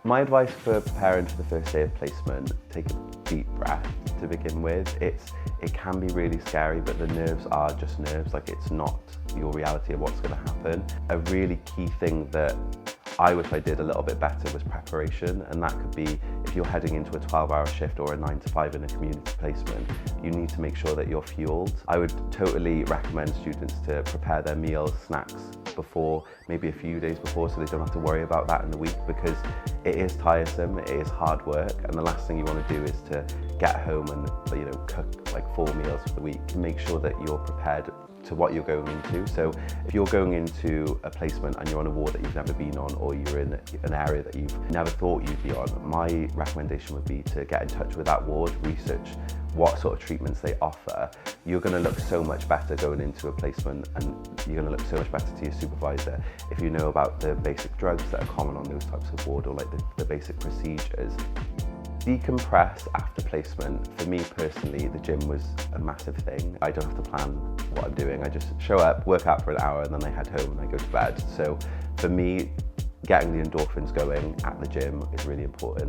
My advice for preparing for the first day of placement, take a deep breath to begin with. It can be really scary, but the nerves are just nerves, like it's not your reality of what's going to happen. A really key thing that I wish I did a little bit better was preparation, and that could be if you're heading into a 12-hour shift or a 9 to 5 in a community placement, you need to make sure that you're fueled. I would totally recommend students to prepare their meals, snacks before, maybe a few days before, so they don't have to worry about that in the week, because it is tiresome, it is hard work, and the last thing you want to do is to get home and cook like 4 meals for the week. Make sure that you're prepared to what you're going into. So if you're going into a placement and you're on a ward that you've never been on, or you're in an area that you've never thought you'd be on, my recommendation would be to get in touch with that ward, research what sort of treatments they offer. You're going to look so much better going into a placement, and you're going to look so much better to your supervisor if you know about the basic drugs that are common on those types of ward, or like the basic procedures. Decompress after placement. For me personally, the gym was a massive thing. I don't have to plan what I'm doing. I just show up, work out for an hour, and then I head home and I go to bed. So for me, getting the endorphins going at the gym is really important.